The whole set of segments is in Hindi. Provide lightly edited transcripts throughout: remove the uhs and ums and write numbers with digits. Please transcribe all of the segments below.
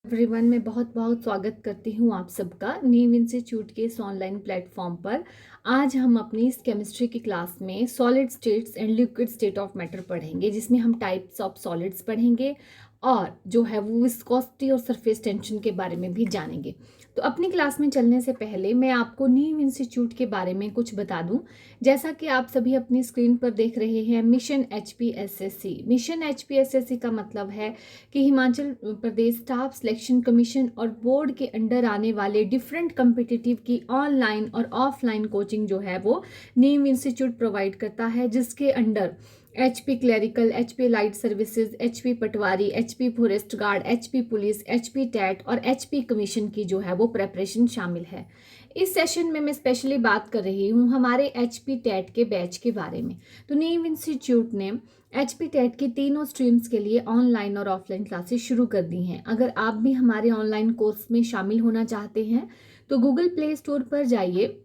एवरीवन, मैं बहुत बहुत स्वागत करती हूँ आप सबका नीव इंस्टीट्यूट के इस ऑनलाइन प्लेटफॉर्म पर। आज हम अपनी इस केमिस्ट्री की क्लास में solid states and liquid state of matter पढ़ेंगे, जिसमें हम टाइप्स ऑफ सॉलिड्स पढ़ेंगे और जो है वो विस्कोसिटी और सरफेस टेंशन के बारे में भी जानेंगे। तो अपनी क्लास में चलने से पहले मैं आपको नीव इंस्टीट्यूट के बारे में कुछ बता दूं। जैसा कि आप सभी अपनी स्क्रीन पर देख रहे हैं, मिशन HPSSC। मिशन HPSSC का मतलब है कि Himachal Pradesh staff selection commission और बोर्ड के अंडर आने वाले डिफरेंट कम्पिटिटिव की ऑनलाइन और ऑफलाइन कोचिंग जो है वो नीव इंस्टीट्यूट प्रोवाइड करता है, जिसके under HP clerical, HP light services, HP patwari, HP forest guard, HP police, HP TET और HP कमीशन की जो है वो प्रेपरेशन शामिल है। इस सेशन में मैं स्पेशली बात कर रही हूँ हमारे HP टैट के बैच के बारे में। तो नीव इंस्टीट्यूट ने HP टैट की तीनों स्ट्रीम्स के लिए ऑनलाइन और ऑफलाइन क्लासेस शुरू कर दी हैं। अगर आप भी हमारे ऑनलाइन कोर्स में शामिल होना चाहते हैं तो गूगल प्ले स्टोर पर जाइए,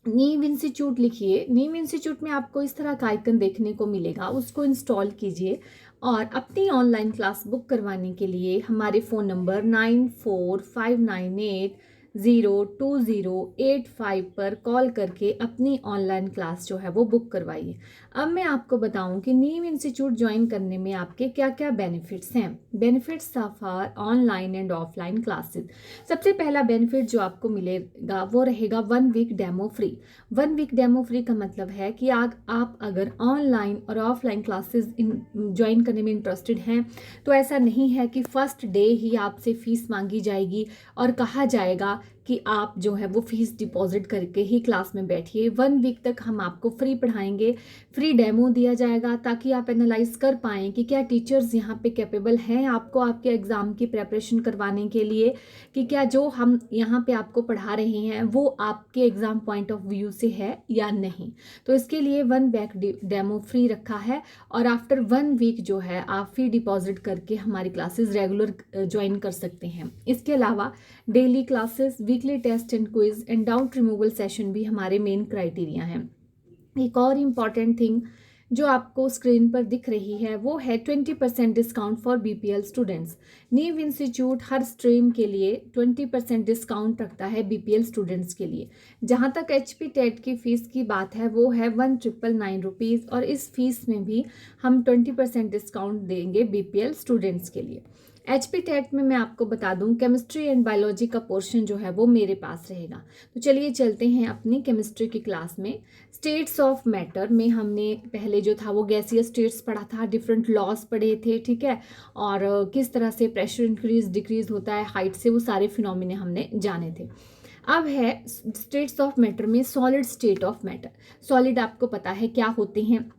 नीव इंस्टीट्यूट लिखिए। नीव इंस्टीट्यूट में आपको इस तरह का आइकन देखने को मिलेगा, उसको इंस्टॉल कीजिए और अपनी ऑनलाइन क्लास बुक करवाने के लिए हमारे फ़ोन नंबर 9459802085 पर कॉल करके अपनी ऑनलाइन क्लास जो है वो बुक करवाइए। अब मैं आपको बताऊं कि नीव इंस्टीट्यूट ज्वाइन करने में आपके क्या क्या बेनिफिट्स हैं। Benefits of our online and offline classes. सबसे पहला बेनिफिट जो आपको मिलेगा वो रहेगा 1 week demo free. 1 week demo free का मतलब है कि आप अगर ऑनलाइन और ऑफलाइन क्लासेस ज्वाइन करने में इंटरेस्टेड हैं तो ऐसा नहीं है कि फर्स्ट डे ही आपसे फीस मांगी जाएगी और कहा जाएगा कि आप जो है वो फीस डिपॉजिट करके ही क्लास में बैठिए। 1 वीक तक हम आपको फ्री पढ़ाएंगे, फ्री डेमो दिया जाएगा ताकि आप एनालाइज कर पाएँ कि क्या टीचर्स यहाँ पे कैपेबल हैं आपको आपके एग्ज़ाम की प्रेपरेशन करवाने के लिए, कि क्या जो हम यहाँ पे आपको पढ़ा रहे हैं वो आपके एग्ज़ाम पॉइंट ऑफ व्यू से है या नहीं। तो इसके लिए 1 वीक डेमो फ्री रखा है और आफ्टर 1 वीक जो है आप फी डिपॉजिट करके हमारी क्लासेस रेगुलर ज्वाइन कर सकते हैं। इसके अलावा daily classes, weekly test and quiz and doubt removal session भी हमारे मेन क्राइटेरिया हैं। एक और इम्पॉर्टेंट थिंग जो आपको स्क्रीन पर दिख रही है वो है 20% डिस्काउंट फॉर BPL स्टूडेंट्स। नीव इंस्टीट्यूट हर स्ट्रीम के लिए 20% डिस्काउंट रखता है BPL स्टूडेंट्स के लिए। जहां तक HP टेट की फ़ीस की बात है वो है 1999 रुपीज़ और इस फीस में भी हम 20% डिस्काउंट देंगे BPL स्टूडेंट्स के लिए। HP टेट में मैं आपको बता दूं केमिस्ट्री एंड बायोलॉजी का पोर्शन जो है वो मेरे पास रहेगा। तो चलिए चलते हैं अपनी केमिस्ट्री की क्लास में। स्टेट्स ऑफ मैटर में हमने पहले जो था वो गैसियस स्टेट्स पढ़ा था, डिफरेंट लॉज पढ़े थे, ठीक है, और किस तरह से प्रेशर इंक्रीज डिक्रीज होता है हाइट से, वो सारे फिनोमिने हमने जाने थे। अब है स्टेट्स ऑफ मैटर में solid state of matter. Solid आपको पता है क्या होते हैं,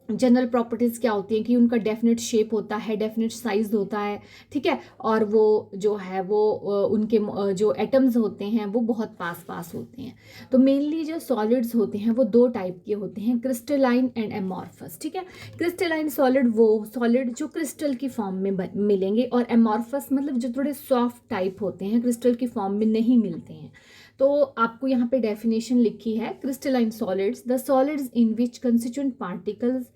जनरल प्रॉपर्टीज़ क्या होती हैं कि उनका डेफिनेट शेप होता है, डेफिनेट साइज होता है, ठीक है, और वो जो है वो उनके जो एटम्स होते हैं वो बहुत पास पास होते हैं। तो मेनली जो सॉलिड्स होते हैं वो 2 टाइप के होते हैं, क्रिस्टलाइन एंड एमॉर्फस, ठीक है। क्रिस्टलाइन सॉलिड वो सॉलिड जो क्रिस्टल की फॉर्म में मिलेंगे और एमॉर्फस मतलब जो थोड़े सॉफ्ट टाइप होते हैं, क्रिस्टल की फॉर्म में नहीं मिलते हैं। तो आपको यहाँ पे डेफिनेशन लिखी है, crystalline solids the solids in which constituent particles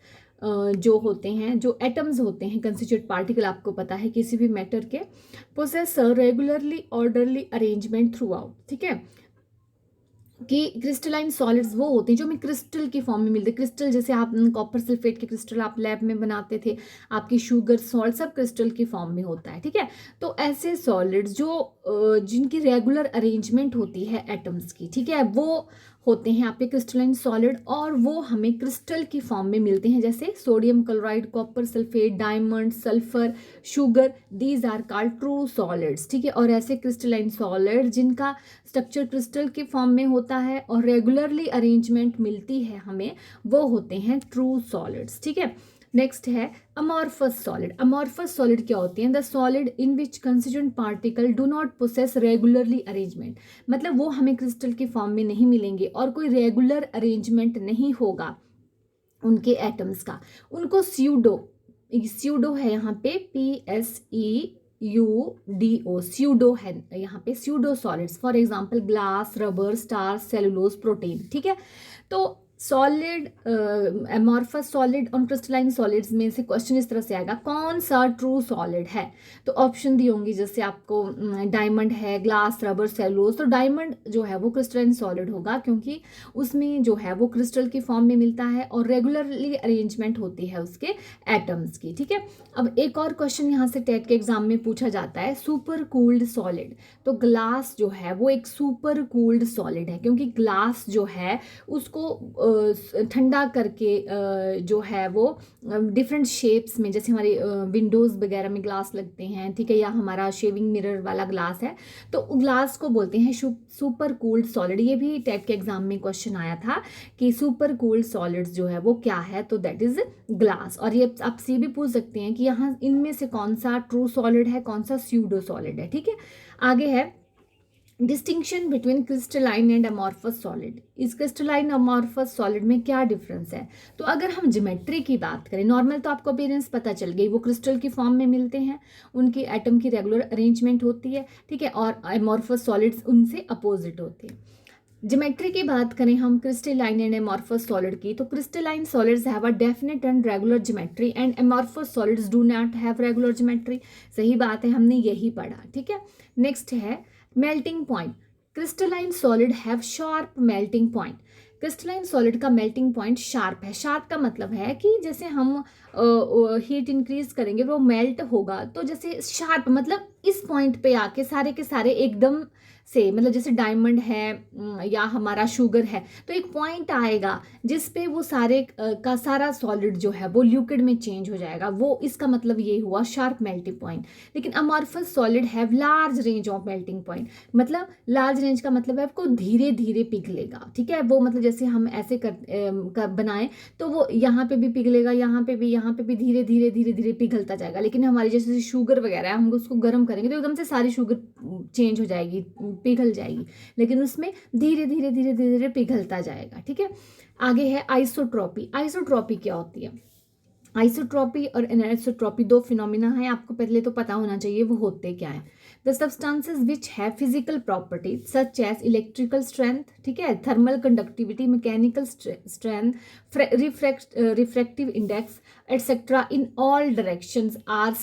जो होते हैं, जो एटम्स होते हैं, कंस्टिट्यूएंट पार्टिकल आपको पता है किसी भी मैटर के, possess regularly orderly arrangement throughout, ठीक है, कि क्रिस्टलाइन सॉलिड्स वो होते हैं जो हमें क्रिस्टल की फॉर्म में मिलते हैं। क्रिस्टल जैसे आप कॉपर सल्फेट के क्रिस्टल आप लैब में बनाते थे, आपकी शुगर सॉल्ट सब क्रिस्टल की फॉर्म में होता है, ठीक है। तो ऐसे सॉलिड्स जो जिनकी रेगुलर अरेंजमेंट होती है एटम्स की, ठीक है, वो होते हैं आपके क्रिस्टलाइन सॉलिड और वो हमें क्रिस्टल की फॉर्म में मिलते हैं, जैसे sodium chloride, copper sulphate, diamond, sulphur, sugar, these are called true solids, ठीक है। और ऐसे क्रिस्टलाइन सॉलिड जिनका स्ट्रक्चर क्रिस्टल की फॉर्म में होता है और रेगुलरली अरेंजमेंट मिलती है हमें, वो होते हैं ट्रू सॉलिड्स, ठीक है। नेक्स्ट है अमॉर्फस सॉलिड। अमॉर्फस सॉलिड क्या होती हैं, the solid in which constituent particle do not possess regularly arrangement, मतलब वो हमें क्रिस्टल की फॉर्म में नहीं मिलेंगे और कोई रेगुलर अरेंजमेंट नहीं होगा उनके एटम्स का, उनको स्यूडो है यहाँ पे PSEUDO, स्यूडो है यहाँ पे, pseudo solids, for example glass, rubber, star, cellulose, protein, ठीक है। तो सॉलिड, एमॉर्फस सॉलिड और क्रिस्टलाइन सॉलिड्स में से क्वेश्चन इस तरह से आएगा, कौन सा ट्रू सॉलिड है। तो ऑप्शन दी होंगी, जैसे आपको डायमंड है, ग्लास, रबर, सेलुलोज। तो डायमंड जो है वो क्रिस्टलाइन सॉलिड होगा, क्योंकि उसमें जो है वो क्रिस्टल की फॉर्म में मिलता है और रेगुलरली अरेंजमेंट होती है उसके एटम्स की। ठीक है, अब एक और क्वेश्चन यहाँ से टेट के एग्जाम में पूछा जाता है, सुपर कूल्ड सॉलिड। तो ग्लास जो है वो एक सुपर कूल्ड सॉलिड है, क्योंकि ग्लास जो है उसको ठंडा करके जो है वो डिफरेंट शेप्स में, जैसे हमारे विंडोज़ वगैरह में ग्लास लगते हैं, ठीक है, या हमारा शेविंग मिरर वाला ग्लास है, तो ग्लास को बोलते हैं सुपर कूल्ड सॉलिड। ये भी टाइप के एग्जाम में क्वेश्चन आया था कि सुपर कूल्ड सॉलिड्स जो है वो क्या है, तो दैट इज ग्लास। और ये आपसे भी पूछ सकते हैं कि यहाँ इनमें से कौन सा ट्रू सॉलिड है, कौन सा स्यूडो सॉलिड है। ठीक है, आगे है distinction between crystalline and amorphous solid. इस क्रिस्टलाइन अमॉर्फस सॉलिड में क्या डिफरेंस है। तो अगर हम ज्योमेट्री की बात करें, नॉर्मल तो आपको अपीयरेंस पता चल गई, वो क्रिस्टल की फॉर्म में मिलते हैं, उनकी एटम की रेगुलर अरेंजमेंट होती है, ठीक है, और अमॉर्फस सॉलिड्स उनसे अपोजिट होते हैं। ज्योमेट्री की बात करें हम क्रिस्टलाइन एंड अमॉर्फस सॉलिड की, तो crystalline solids have a definite and regular geometry and amorphous solids do not have regular geometry. सही बात है, हमने यही पढ़ा। ठीक है, नेक्स्ट है melting point. Crystalline solid have sharp melting point. Crystalline solid का मेल्टिंग पॉइंट शार्प है। शार्प का मतलब है कि जैसे हम हीट इंक्रीज करेंगे वो मेल्ट होगा, तो जैसे शार्प मतलब इस पॉइंट पे आके सारे के सारे एकदम से, मतलब जैसे डायमंड है या हमारा शुगर है, तो एक पॉइंट आएगा जिस पे वो सारे का सारा सॉलिड जो है वो लिक्विड में चेंज हो जाएगा, वो इसका मतलब ये हुआ शार्प मेल्टिंग पॉइंट। लेकिन amorphous solid have large range of melting point. मतलब लार्ज रेंज का मतलब है आपको धीरे धीरे पिघलेगा। ठीक है, वो मतलब जैसे हम ऐसे कर बनाएं तो वो यहाँ पे भी पिघलेगा, यहाँ पे भी धीरे धीरे धीरे धीरे पिघलता जाएगा। लेकिन हमारी जैसे शुगर वगैरह है, हम उसको गर्म करेंगे तो एकदम से सारी शुगर चेंज हो जाएगी, पिघल जाएगी, लेकिन उसमें धीरे धीरे धीरे धीरे धीरे पिघलता जाएगा। ठीक है, आगे है आइसोट्रॉपी। आइसोट्रॉपी क्या होती है। आइसोट्रॉपी और एनिसोट्रॉपी दो फिनोमिना है, आपको पहले तो पता होना चाहिए वो होते क्या है। The substances which have physical properties such as electrical strength, ठीक है, thermal conductivity, mechanical strength, refractive index etcetera in all directions are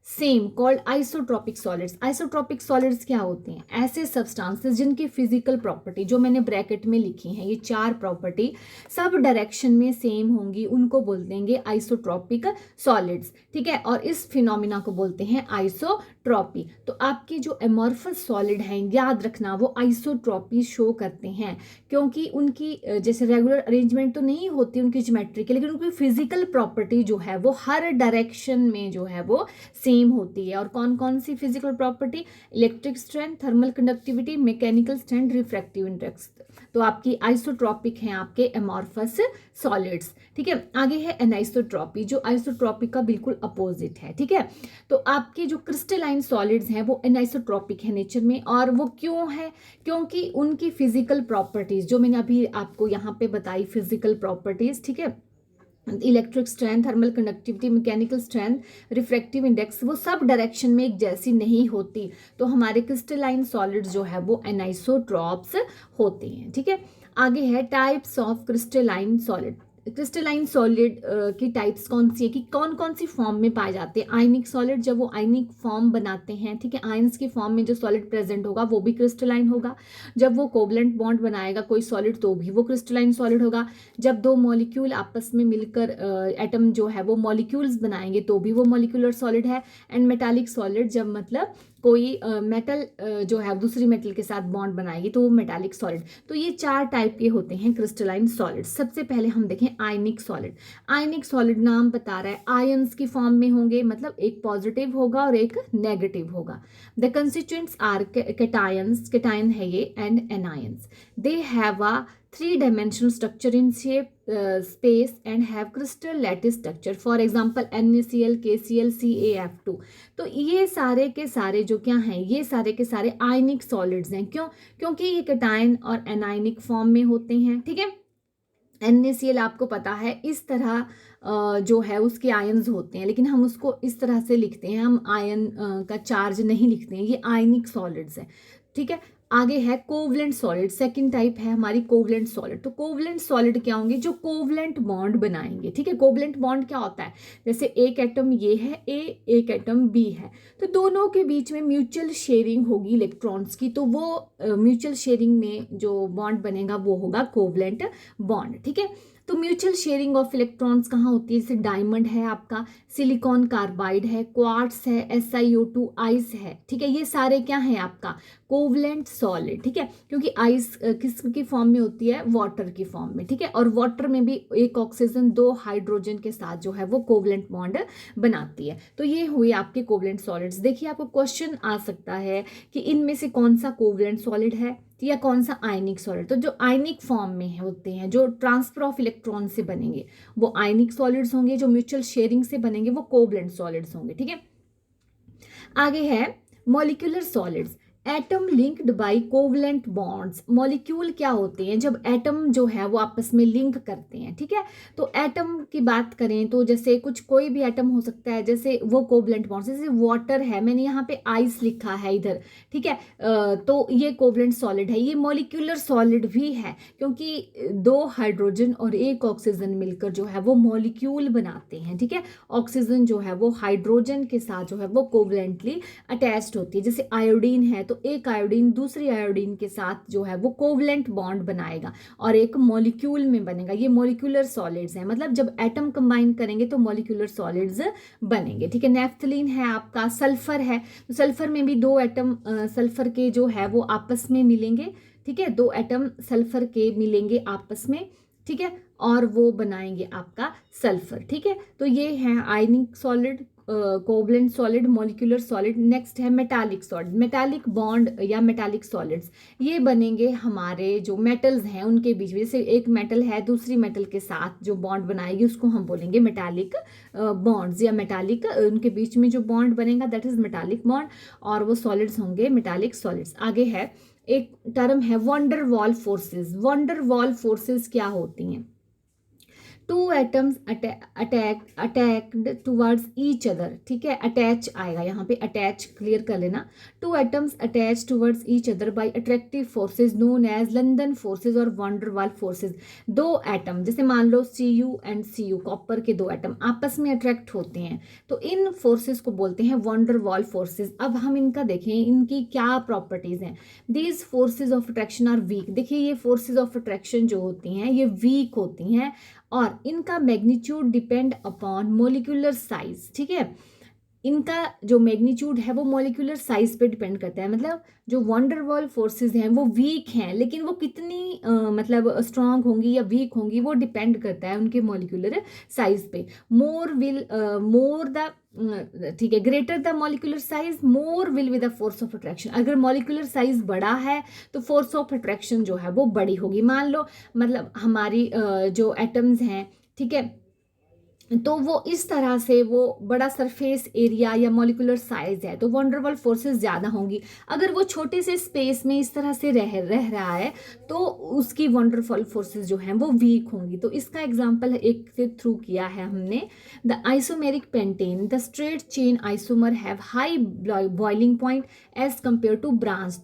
same called isotropic solids. Isotropic solids क्या होते हैं, ऐसे सब्सटेंसेस जिनकी फिजिकल प्रॉपर्टी जो मैंने ब्रैकेट में लिखी हैं, ये 4 प्रॉपर्टी सब डायरेक्शन में सेम होंगी, उनको बोलते हैं आइसोट्रॉपिक सॉलिड्स। ठीक है, और इस फिनोमिना को बोलते हैं आइसोट्रॉपी। तो आपके जो एमॉर्फस सॉलिड हैं, याद रखना वो आइसोट्रॉपी शो करते हैं, क्योंकि उनकी जैसे रेगुलर अरेंजमेंट तो नहीं होती उनकी ज्योमेट्री की, लेकिन उनकी फिजिकल प्रॉपर्टी जो है वो हर डायरेक्शन में जो है वो सेम होती है। और कौन कौन सी physical property, electric strength, thermal conductivity, mechanical strength, refractive index. तो आपकी आइसोट्रॉपिक हैं आपके एमॉर्फस सॉलिड्स। ठीक है, आगे है एनाइसोट्रॉपी, जो आइसोट्रॉपिक का बिल्कुल अपोजिट है। ठीक है, तो आपके जो क्रिस्टलाइन सॉलिड्स हैं वो एनाइसोट्रॉपिक है नेचर में, और वो क्यों है, क्योंकि उनकी फिजिकल प्रॉपर्टीज जो मैंने अभी आपको यहाँ पे बताई, फिजिकल प्रॉपर्टीज, ठीक है, electric strength, thermal conductivity, mechanical strength, refractive index, वो सब डायरेक्शन में एक जैसी नहीं होती, तो हमारे क्रिस्टलाइन सॉलिड्स जो है वो एनाइसोट्रॉप्स होते हैं। ठीक है, आगे है types of crystalline solid. Crystalline solid की टाइप्स कौन सी है, कि कौन कौन सी फॉर्म में पाए जाते हैं। आयनिक सॉलिड, जब वो आयनिक फॉर्म बनाते हैं, ठीक है, आयंस की फॉर्म में जो सॉलिड प्रेजेंट होगा वो भी क्रिस्टलाइन होगा। जब वो कोवलेंट बॉन्ड बनाएगा कोई सॉलिड तो भी वो क्रिस्टलाइन सॉलिड होगा। जब दो मॉलिक्यूल आपस में मिलकर एटम जो है वो मॉलिक्यूल्स बनाएंगे तो भी वो मॉलिक्यूलर सॉलिड है। एंड मेटालिक सॉलिड, जब मतलब कोई मेटल जो है दूसरी मेटल के साथ बॉन्ड बनाएगी तो वो मेटालिक सॉलिड। तो ये 4 टाइप के होते हैं क्रिस्टलाइन सॉलिड। सबसे पहले हम देखें आयनिक सॉलिड। आयनिक सॉलिड नाम बता रहा है आयंस की फॉर्म में होंगे, मतलब एक पॉजिटिव होगा और एक नेगेटिव होगा। The constituents are cations, cation है ये, and anions. They have a 3-dimensional structure in shape, space and have crystal lattice structure. For example NaCl, KCl, CaF2। तो ये सारे के सारे जो क्या हैं, ये सारे के सारे आयनिक सॉलिड्स हैं। क्यों, क्योंकि ये कैटायन और एनायनिक फॉर्म में होते हैं। ठीक है, NaCl आपको पता है इस तरह जो है उसके आयन्स होते हैं, लेकिन हम उसको इस तरह से लिखते हैं, हम आयन का चार्ज नहीं लिखते हैं, ये आयनिक सॉलिड्स हैं। ठीक है, आगे है कोवलेंट सॉलिड, सेकंड टाइप है हमारी कोवलेंट सॉलिड। तो कोवलेंट सॉलिड क्या होंगे, जो कोवलेंट बॉन्ड बनाएंगे, ठीक है। कोवलेंट बॉन्ड क्या होता है, जैसे एक एटम ये है ए, एक एटम बी है, तो दोनों के बीच में म्यूचुअल शेयरिंग होगी इलेक्ट्रॉन्स की, तो वो म्यूचुअल शेयरिंग में जो बॉन्ड बनेगा वो होगा कोवलेंट बॉन्ड, ठीक है। तो म्यूचुअल शेयरिंग ऑफ इलेक्ट्रॉन्स कहाँ होती है, जैसे डायमंड है आपका, सिलिकॉन कार्बाइड है, क्वार्ट्स है, SiO2 आइस है, ठीक है। ये सारे क्या है आपका कोवलेंट सॉलिड, ठीक है। क्योंकि आइस किसकी फॉर्म में होती है, वाटर की फॉर्म में, ठीक है। और वाटर में भी एक ऑक्सीजन दो हाइड्रोजन के साथ जो है वो कोवलेंट बॉन्ड बनाती है। तो ये हुए आपके कोवलेंट सॉलिड्स। देखिए आपको क्वेश्चन आ सकता है कि इनमें से कौन सा कोवलेंट सॉलिड है या कौन सा आयनिक सॉलिड। तो जो आयनिक फॉर्म में होते हैं, जो ट्रांसफर ऑफ इलेक्ट्रॉन से बनेंगे वो आयनिक सॉलिड्स होंगे, जो म्यूचुअल शेयरिंग से बनेंगे वो कोवलेंट सॉलिड्स होंगे, ठीक है। आगे है molecular solids, atom linked by covalent bonds. Molecule क्या होते हैं, जब एटम जो है वो आपस में लिंक करते हैं, ठीक है। तो एटम की बात करें तो जैसे कुछ कोई भी एटम हो सकता है, जैसे वो कोवलेंट बॉन्ड्स, जैसे वाटर है, मैंने यहाँ पे आइस लिखा है इधर, ठीक है। तो ये कोवलेंट सॉलिड है। ये मॉलिक्यूलर सॉलिड भी है क्योंकि दो हाइड्रोजन और एक ऑक्सीजन मिलकर जो है वो मॉलिक्यूल बनाते हैं, ठीक है। ऑक्सीजन जो है वो हाइड्रोजन के साथ जो है वो कोवलेंटली अटैच्ड होती है। जैसे आयोडीन है तो एक आयोडीन दूसरी आयोडीन के साथ जो है वो कोवलेंट बॉन्ड बनाएगा और एक मॉलिक्यूल में बनेगा। ये मॉलिक्यूलर सॉलिड्स हैं, मतलब जब एटम कंबाइन करेंगे तो मॉलिक्यूलर सॉलिड्स बनेंगे, ठीक है। नेफ्थलीन है आपका, सल्फर है, तो सल्फर में भी दो एटम सल्फर के जो है वो आपस में मिलेंगे, ठीक है। दो एटम सल्फर के मिलेंगे आपस में, ठीक है, और वो बनाएंगे आपका सल्फर, ठीक है। तो ये है आयनिक solid, covalent solid, molecular solid. Next है मेटालिक सॉलिड, मेटालिक बॉन्ड या मेटालिक सॉलिड्स। ये बनेंगे हमारे जो मेटल्स हैं उनके बीच में, जैसे एक मेटल है दूसरी मेटल के साथ जो बॉन्ड बनाएगी उसको हम बोलेंगे मेटालिक बॉन्ड्स या मेटालिक, उनके बीच में जो बॉन्ड बनेगा दैट इज मेटालिक बॉन्ड, और वो सॉलिड्स होंगे मेटालिक सॉलिड्स। आगे है एक टर्म है wonder wall forces. Wonder wall forces क्या होती हैं, two atoms attacked towards each other, ठीक है। अटैच आएगा यहाँ पे, अटैच क्लियर कर लेना। Two atoms attach towards each other by attractive forces known as London forces और वंडर वॉल फोर्सेज। दो एटम जैसे मान लो Cu एंड Cu, कॉपर के दो एटम आपस में अट्रैक्ट होते हैं तो इन फोर्सेज को बोलते हैं वंडर वॉल फोर्सेज। अब हम इनका देखें, इनकी क्या प्रॉपर्टीज हैं। These forces of attraction are weak. देखिए ये फोर्सेज ऑफ अट्रैक्शन जो होती हैं ये वीक होती हैं और इनका magnitude depend upon molecular size, ठीक है। इनका जो मैग्नीट्यूड है वो मॉलिक्यूलर साइज पे डिपेंड करता है। मतलब जो वंडर वॉल फोर्सेस हैं वो वीक हैं, लेकिन वो कितनी मतलब स्ट्रांग होंगी या वीक होंगी वो डिपेंड करता है उनके मॉलिक्यूलर साइज पे। मोर द ठीक है, greater the molecular size more will with the force of attraction. अगर मॉलिक्यूलर साइज बड़ा है तो फोर्स ऑफ अट्रैक्शन जो है वो बड़ी होगी। मान लो मतलब हमारी जो एटम्स हैं, ठीक है, तो वो इस तरह से वो बड़ा सरफेस एरिया या मॉलिक्यूलर साइज है तो वंडरवॉल फोर्सेस ज़्यादा होंगी। अगर वो छोटे से स्पेस में इस तरह से रह रहा है तो उसकी वंडरफॉल फोर्सेस जो हैं वो वीक होंगी। तो इसका एग्जांपल एक से थ्रू किया है हमने, the isomeric pentane, the straight chain isomer have high boiling point as compare to branch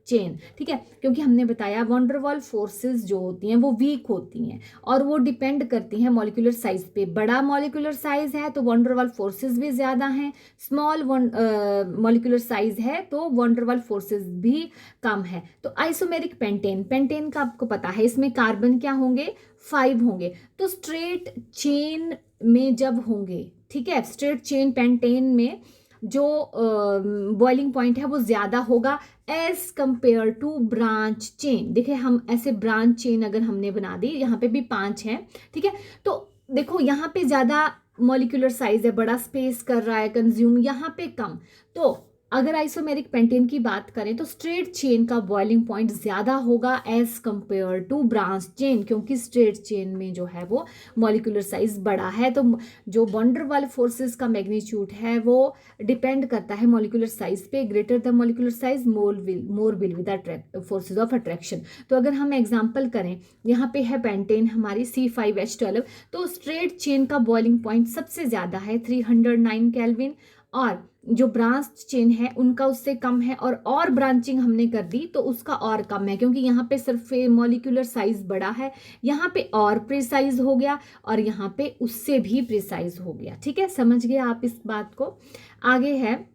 chain, ठीक है। क्योंकि हमने बताया वंडरवॉल फोर्सेस जो होती हैं वो वीक होती हैं और वो डिपेंड करती हैं मॉलिक्यूलर साइज पे। बड़ा मॉलिक्यूलर साइज है तो वंडरवॉल फोर्सेस भी ज़्यादा हैं, स्मॉल मॉलिक्यूलर साइज है तो वंडरवॉल फोर्सेस भी कम है। तो आइसोमेरिक पेंटेन, पेंटेन का आपको पता है इसमें कार्बन क्या होंगे, 5 होंगे। तो स्ट्रेट चेन में जब होंगे, ठीक है, स्ट्रेट चेन पेंटेन में जो बॉइलिंग पॉइंट है वो ज़्यादा होगा as compare to branch chain. देखिए हम ऐसे ब्रांच चेन अगर हमने बना दी, यहाँ पे भी 5 हैं, ठीक है। तो देखो यहाँ पे ज़्यादा मॉलिक्यूलर साइज है, बड़ा स्पेस कर रहा है कंज्यूम, यहाँ पे कम। तो अगर आइसोमेरिक पेंटेन की बात करें तो स्ट्रेट चेन का बॉइलिंग पॉइंट ज़्यादा होगा as compare to branch chain, क्योंकि स्ट्रेट चेन में जो है वो मॉलिक्यूलर साइज बड़ा है। तो जो वंडरवॉल फोर्सेस का मैग्नीट्यूड है वो डिपेंड करता है मॉलिक्यूलर साइज पे। Greater the molecular size more will with forces of attraction. तो अगर हम एग्जाम्पल करें, यहाँ पे है पेंटेन हमारी C5H12, तो स्ट्रेट चेन का बॉइलिंग पॉइंट सबसे ज़्यादा है 309 केल्विन और जो ब्रांच चेन है उनका उससे कम है, और ब्रांचिंग हमने कर दी तो उसका और कम है, क्योंकि यहाँ पे सिर्फ मॉलिक्यूलर साइज बड़ा है, यहाँ पे और प्रिसाइज हो गया और यहाँ पे उससे भी प्रिसाइज हो गया। ठीक है, समझ गए आप इस बात को। आगे है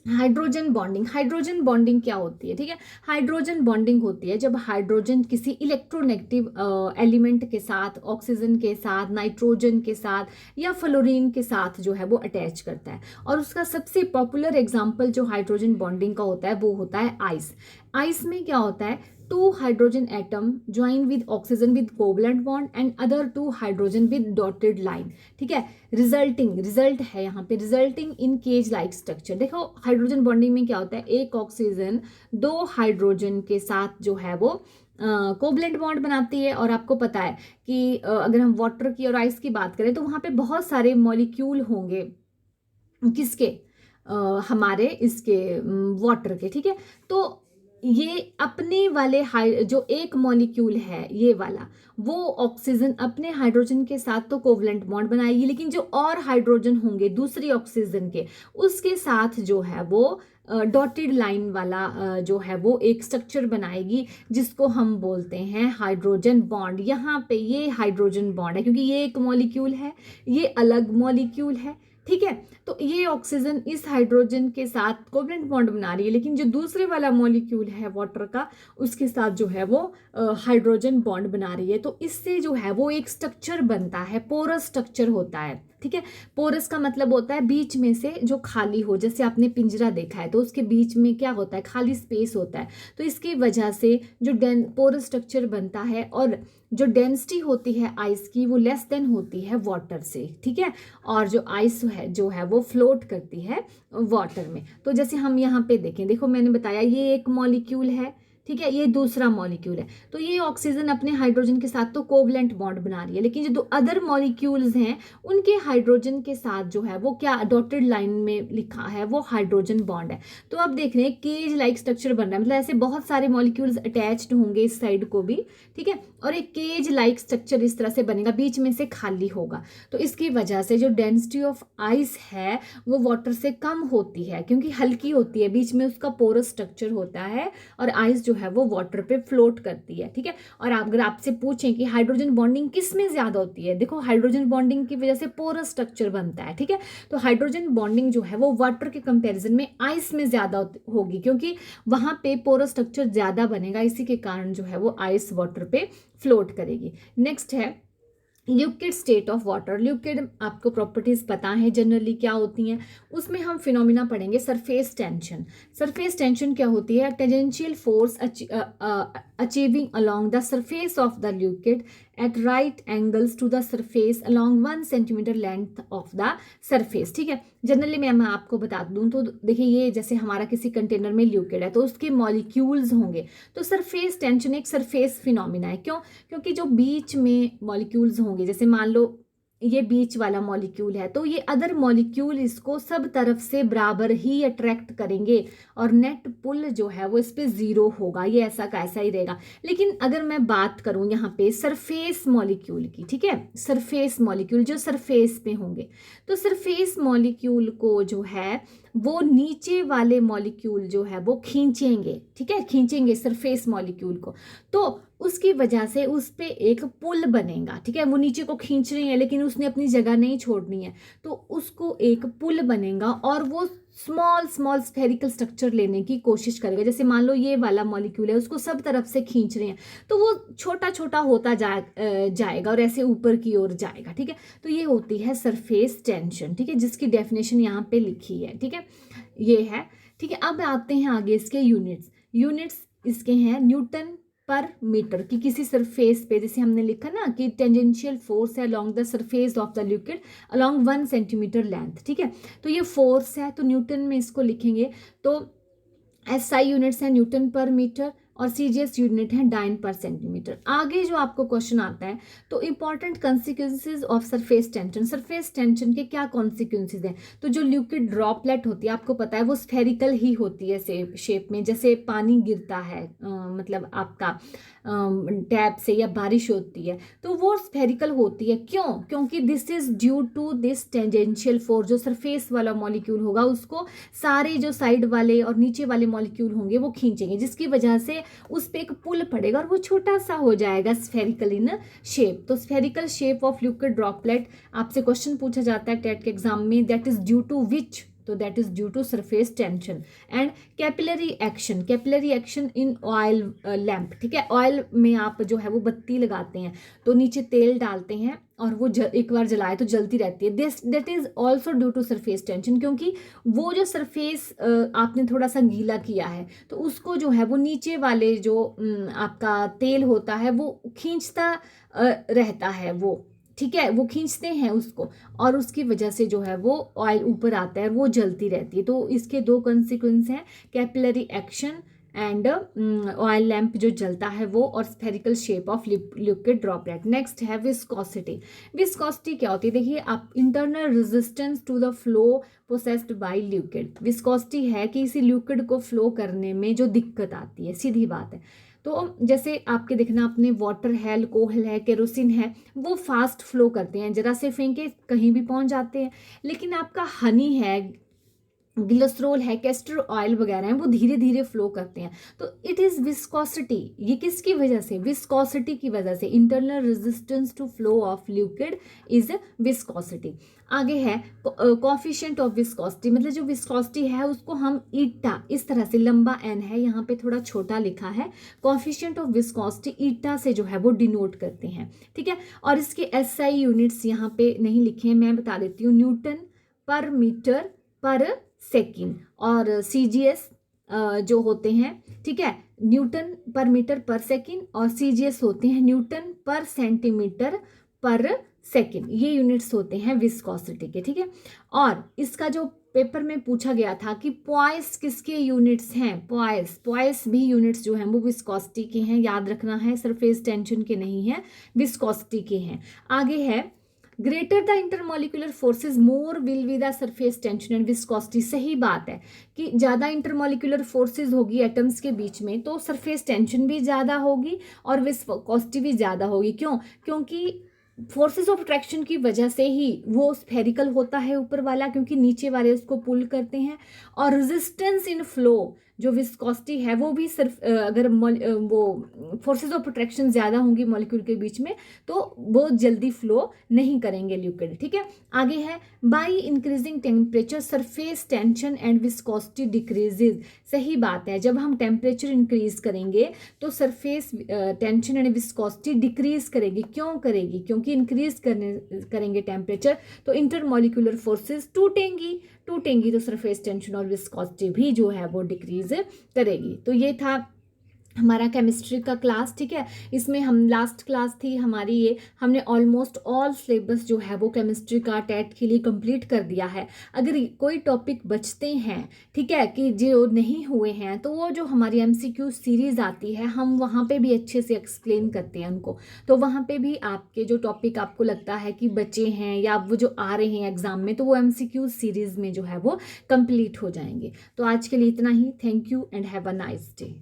हाइड्रोजन बॉन्डिंग। हाइड्रोजन बॉन्डिंग क्या होती है? ठीक है, हाइड्रोजन बॉन्डिंग होती है जब हाइड्रोजन किसी इलेक्ट्रोनेगेटिव एलिमेंट के साथ, ऑक्सीजन के साथ, नाइट्रोजन के साथ या फ्लोरीन के साथ जो है वो अटैच करता है। और उसका सबसे पॉपुलर एग्जाम्पल जो हाइड्रोजन बॉन्डिंग का होता है वो होता है आइस। आइस में क्या होता है, two hydrogen atom join with oxygen with covalent bond and other two hydrogen with dotted line. ठीक है, रिजल्ट है यहाँ पे resulting in cage like structure. देखो हाइड्रोजन बॉन्डिंग में क्या होता है, एक ऑक्सीजन दो हाइड्रोजन के साथ जो है वो कोवलेंट बॉन्ड बनाती है। और आपको पता है कि अगर हम वाटर की और आइस की बात करें तो वहाँ पे बहुत सारे मॉलिक्यूल होंगे, किसके, हमारे इसके वाटर के। ठीक है, तो ये अपने वाले जो एक मॉलिक्यूल है ये वाला, वो ऑक्सीजन अपने हाइड्रोजन के साथ तो कोवलेंट बॉन्ड बनाएगी, लेकिन जो और हाइड्रोजन होंगे दूसरी ऑक्सीजन के, उसके साथ जो है वो डॉटेड लाइन वाला जो है वो एक स्ट्रक्चर बनाएगी, जिसको हम बोलते हैं हाइड्रोजन बॉन्ड। यहाँ पे ये हाइड्रोजन बॉन्ड है क्योंकि ये एक मॉलिक्यूल है, ये अलग मॉलिक्यूल है। ठीक है, तो ये ऑक्सीजन इस हाइड्रोजन के साथ कोवलेंट बॉन्ड बना रही है, लेकिन जो दूसरे वाला मॉलिक्यूल है वाटर का, उसके साथ जो है वो हाइड्रोजन बॉन्ड बना रही है। तो इससे जो है वो एक स्ट्रक्चर बनता है, पोरस स्ट्रक्चर होता है। ठीक है, पोरस का मतलब होता है बीच में से जो खाली हो, जैसे आपने पिंजरा देखा है तो उसके बीच में क्या होता है, खाली स्पेस होता है। तो इसकी वजह से जो पोरस स्ट्रक्चर बनता है, और जो डेंसिटी होती है आइस की वो लेस देन होती है वाटर से। ठीक है, और जो आइस है जो है वो फ्लोट करती है वाटर में। तो जैसे हम यहाँ पे देखें, देखो मैंने बताया ये एक मॉलिक्यूल है, ठीक है, ये दूसरा मॉलिक्यूल है। तो ये ऑक्सीजन अपने हाइड्रोजन के साथ तो कोवलेंट बॉन्ड बना रही है, लेकिन जो दो अदर मॉलिक्यूल्स हैं उनके हाइड्रोजन के साथ जो है वो क्या डॉटेड लाइन में लिखा है, वो हाइड्रोजन बॉन्ड है। तो अब देख रहे हैं केज लाइक स्ट्रक्चर बन रहा है, मतलब ऐसे बहुत सारे मॉलिक्यूल्स अटैच्ड होंगे इस साइड को भी। ठीक है, और एक केज लाइक स्ट्रक्चर इस तरह से बनेगा, बीच में से खाली होगा। तो इसकी वजह से जो डेंसिटी ऑफ आइस है वो वाटर से कम होती है, क्योंकि हल्की होती है, बीच में उसका पोरस स्ट्रक्चर होता है, और आइस जो है वो वाटर पे फ्लोट करती है। ठीक है, और अगर आपसे पूछें कि हाइड्रोजन बॉन्डिंग किस में ज्यादा होती है, देखो हाइड्रोजन बॉन्डिंग की वजह से पोरस स्ट्रक्चर बनता है। ठीक है, तो हाइड्रोजन बॉन्डिंग जो है वो वाटर के कंपैरिजन में आइस में ज्यादा होगी, क्योंकि वहां पे पोरस स्ट्रक्चर ज्यादा बनेगा, इसी के कारण जो है वो आइस वाटर पे फ्लोट करेगी। नेक्स्ट है liquid state of water. Liquid आपको प्रॉपर्टीज पता है जनरली क्या होती हैं, उसमें हम फिनोमिना पढ़ेंगे सरफेस टेंशन। सरफेस टेंशन क्या होती है, tangential force achieving along the surface of the liquid at right angles to the surface along 1 centimetre length of the surface. ठीक है, जनरली मैं आपको बता दूं तो देखिए, ये जैसे हमारा किसी कंटेनर में लिक्विड है तो उसके मॉलिक्यूल्स होंगे, तो सरफेस टेंशन एक सरफेस फिनोमिना है। क्यों? क्योंकि जो बीच में मॉलिक्यूल्स होंगे, जैसे मान लो ये बीच वाला मॉलिक्यूल है, तो ये अदर मॉलिक्यूल इसको सब तरफ से बराबर ही अट्रैक्ट करेंगे, और नेट पुल जो है वो इस पे 0 होगा, ये ऐसा का ऐसा ही रहेगा। लेकिन अगर मैं बात करूं यहाँ पे सरफेस मॉलिक्यूल की, ठीक है, सरफेस मॉलिक्यूल जो सरफेस पे होंगे, तो सरफेस मॉलिक्यूल को जो है वो नीचे वाले मॉलिक्यूल जो है वो खींचेंगे। ठीक है, खींचेंगे सरफेस मॉलिक्यूल को, तो उसकी वजह से उस पे एक पुल बनेगा। ठीक है, वो नीचे को खींच रही है लेकिन उसने अपनी जगह नहीं छोड़नी है, तो उसको एक पुल बनेगा, और वो स्मॉल स्मॉल स्फेरिकल स्ट्रक्चर लेने की कोशिश करेगा। जैसे मान लो ये वाला मॉलिक्यूल है, उसको सब तरफ से खींच रहे हैं, तो वो छोटा छोटा होता जाएगा और ऐसे ऊपर की ओर जाएगा। ठीक है, तो ये होती है सरफेस टेंशन। ठीक है, जिसकी डेफिनेशन यहाँ पे लिखी है। ठीक है, ये है। ठीक है, अब आते हैं आगे इसके यूनिट्स इसके हैं न्यूटन पर मीटर की किसी सरफेस पे, जैसे हमने लिखा ना कि टेंजेंशियल फोर्स है along the surface of the liquid along 1 centimetre length. ठीक है, तो ये फोर्स है, तो न्यूटन में इसको लिखेंगे, तो SI यूनिट्स है न्यूटन पर मीटर, और CGS यूनिट है डाइन पर सेंटीमीटर। आगे जो आपको क्वेश्चन आता है, तो important consequences of surface tension, surface tension के क्या कॉन्सिक्वेंसेज हैं। तो जो लिक्विड ड्रॉपलेट होती है, आपको पता है वो स्फेरिकल ही होती है शेप में, जैसे पानी गिरता है मतलब आपका टैप से या बारिश होती है तो वो स्फेरिकल होती है। क्यों? क्योंकि this is due to this tangential force, जो सरफेस वाला मॉलिक्यूल होगा उसको सारे जो साइड वाले और नीचे वाले मॉलिक्यूल होंगे वो खींचेंगे, जिसकी वजह से उस पर एक पुल पड़ेगा और वो छोटा सा हो जाएगा स्फेरिकल इन शेप। तो spherical shape of liquid droplet आपसे क्वेश्चन पूछा जाता है टेट के एग्जाम में, that is due to which, तो that is due to surface tension. And capillary action, capillary action in oil lamp, ठीक है, ऑयल में आप जो है वो बत्ती लगाते हैं तो नीचे तेल डालते हैं और वो एक बार जलाए तो जलती रहती है, this that is also due to surface tension, क्योंकि वो जो सरफेस आपने थोड़ा सा गीला किया है तो उसको जो है वो नीचे वाले जो आपका तेल होता है वो खींचता रहता है, वो ठीक है, वो खींचते हैं उसको और उसकी वजह से जो है वो ऑयल ऊपर आता है, वो जलती रहती है। तो इसके दो कॉन्सिक्वेंस हैं, capillary action and oil lamp जो जलता है वो, और spherical shape of liquid droplet. Next है विस्कोसिटी। विस्कोसिटी क्या होती है? देखिए आप, internal resistance to the flow processed by liquid. Viscosity है कि इसी लिक्विड को फ्लो करने में जो दिक्कत आती है, सीधी बात है। तो जैसे आपके देखना, अपने वाटर है, अल्कोहल है, केरोसिन है, वो फास्ट फ्लो करते हैं, जरा से फेंके कहीं भी पहुंच जाते हैं। लेकिन आपका हनी है, ग्लिसरॉल है, कैस्टर ऑयल वगैरह हैं, वो धीरे धीरे फ्लो करते हैं। तो इट इज़ विस्कोसिटी। ये किसकी वजह से? विस्कोसिटी की वजह से। Internal resistance to flow of liquid is viscosity. आगे है कोफिशिएंट ऑफ विस्कोसिटी, मतलब जो विस्कोसिटी है उसको हम ईटा, इस तरह से लंबा एन है, यहाँ पे थोड़ा छोटा लिखा है, कोफिशिएंट ऑफ विस्कोसिटी ईटा से जो है वो डिनोट करते हैं, ठीक है। और इसके SI यूनिट्स यहाँ पे नहीं लिखे हैं, मैं बता देती हूँ, न्यूटन पर मीटर पर सेकेंड, और CGS जो होते हैं, ठीक है, न्यूटन पर मीटर पर सेकेंड, और CGS होते हैं न्यूटन पर सेंटीमीटर पर सेकेंड। ये यूनिट्स होते हैं विस्कोसिटी के, ठीक है। और इसका जो पेपर में पूछा गया था कि पॉइस किसके यूनिट्स हैं, पॉइस भी यूनिट्स जो हैं वो विस्कोसिटी के हैं, याद रखना है, सरफेस टेंशन के नहीं है, विस्कोसिटी के हैं। आगे है greater the intermolecular forces more will be the surface tension and viscosity. सही बात है कि ज़्यादा इंटरमोलिकुलर फोर्सेज होगी एटम्स के बीच में तो सरफेस टेंशन भी ज़्यादा होगी और विस्कोसिटी भी ज़्यादा होगी। क्यों? क्योंकि फोर्सेस ऑफ अट्रैक्शन की वजह से ही वो स्फेरिकल होता है ऊपर वाला, क्योंकि नीचे वाले उसको पुल करते हैं। और रेजिस्टेंस इन फ्लो, जो विस्कोसिटी है वो भी सिर्फ अगर वो फोर्सेस ऑफ अट्रैक्शन ज़्यादा होंगी मॉलिक्यूल के बीच में तो वो जल्दी फ्लो नहीं करेंगे लिक्विड, ठीक है। आगे है by increasing temperature surface tension and viscosity decreases. सही बात है, जब हम टेम्परेचर इंक्रीज करेंगे तो surface tension and viscosity decrease करेगी। क्यों करेगी? क्योंकि इंक्रीज करेंगे टेम्परेचर तो इंटरमोलिकुलर फोर्सेस टूटेंगी तो सरफेस टेंशन और विस्कोसिटी भी जो है वो डिक्रीज करेगी। तो ये था हमारा केमिस्ट्री का क्लास, ठीक है। इसमें हम लास्ट क्लास थी हमारी ये, हमने ऑलमोस्ट ऑल सिलेबस जो है वो केमिस्ट्री का टेट के लिए कंप्लीट कर दिया है। अगर कोई टॉपिक बचते हैं, ठीक है, कि जो नहीं हुए हैं तो वो जो हमारी MCQ सीरीज़ आती है हम वहाँ पे भी अच्छे से एक्सप्लेन करते हैं उनको। तो वहाँ पे भी आपके जो टॉपिक आपको लगता है कि बचे हैं या वो जो आ रहे हैं एग्जाम में तो वो MCQ सीरीज़ में जो है वो कंप्लीट हो जाएंगे। तो आज के लिए इतना ही। Thank you and have a nice day.